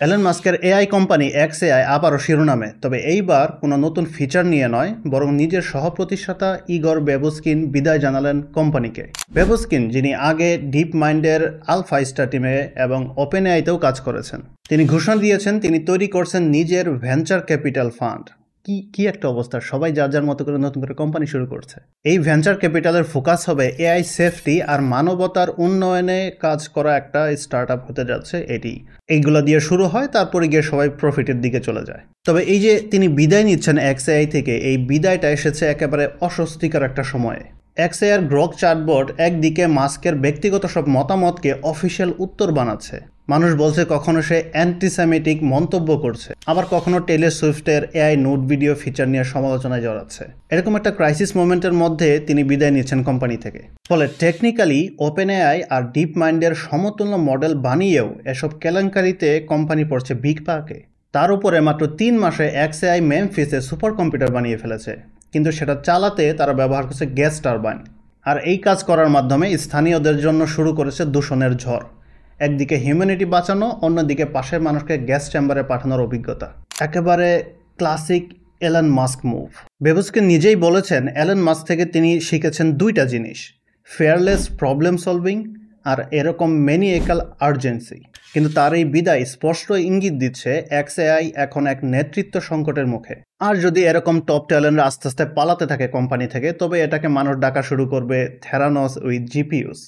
Elon মাস্কের AI company x AI আবারও শিরোনামে, তবে এইবার কোনো নতুন ফিচার নিয়ে নয়, বরং নিজের সহ-প্রতিষ্ঠাতা ইগর বেবুস্কিন বিদায় জানালেন কোম্পানিকে। বেবুস্কিন, যিনি আগে ডিপ মাইন্ডের আলফা স্টার টিমে এবং ওপেন এআইতেও কাজ করেছেন, তিনি ঘোষণা দিয়েছেন তিনি তৈরি করছেন নিজের ভেঞ্চার ক্যাপিটাল ফান্ড। কি একটা অবস্থা, সবাই যার যার মতো করে নতুন করে কোম্পানি শুরু করছে। এই ভেঞ্চার ক্যাপিটালের ফোকাস হবে এআই সেফটি আর মানবতার উন্নয়নে কাজ করা একটা স্টার্টআপ হতে যাচ্ছে এটি। এইগুলো দিয়ে শুরু হয়, তারপরে গিয়ে সবাই প্রফিটের দিকে চলে যায়। তবে এই যে তিনি বিদায় নিচ্ছেন এক্সএআই থেকে, এই বিদায়টা এসেছে একেবারে অস্বস্তিকর একটা সময়ে। এক্সএআই গ্রক চ্যাটবট একদিকে মাস্কের ব্যক্তিগত সব মতামতকে অফিসিয়াল উত্তর বানাচ্ছে, মানুষ বলছে কখনো সে অ্যান্টিসেমিটিক মন্তব্য করছে, আবার কখনো টেইলর সুইফটের এআই নোট ভিডিও ফিচার নিয়ে সমালোচনায় জড়াচ্ছে। এরকম একটা ক্রাইসিস মোমেন্টের মধ্যে তিনি বিদায় নিচ্ছেন কোম্পানি থেকে। ফলে টেকনিক্যালি ওপেন এআই আর ডিপ মাইন্ডের সমতুল্য মডেল বানিয়েও এসব কেলেঙ্কারিতে কোম্পানি পড়ছে বিগ পাকে। তার উপরে মাত্র 3 মাসে এক্সএআই মেমফিসে সুপার কম্পিউটার বানিয়ে ফেলেছে, কিন্তু সেটা চালাতে তারা ব্যবহার করছে গ্যাস টারবাইন। আর এই কাজ করার মাধ্যমে স্থানীয়দের জন্য শুরু করেছে দূষণের ঝড়। একদিকে হিউম্যানিটি বাঁচানো, অন্যদিকে পাশের মানুষকে গ্যাস চেম্বারে পাঠানোর অভিজ্ঞতা। একেবারে ক্লাসিক এলন মাস্ক মুভ। বেবুস্কিন নিজেই বলেছেন এলন মাস্ক থেকে তিনি শিখেছেন 2টা জিনিস: ফেয়ারলেস প্রবলেম সলভিং আর এরকম ম্যানিয়াকাল আর্জেন্সি। কিন্তু তার এই বিদায় স্পষ্ট ইঙ্গিত দিচ্ছে এক্সএআই এখন এক নেতৃত্ব সংকটের মুখে। আর যদি এরকম টপ ট্যালেন্টরা আস্তে আস্তে পালাতে থাকে কোম্পানি থেকে, তবে এটাকে মানুষ ডাকা শুরু করবে থেরানস উইথ জিপিইউস।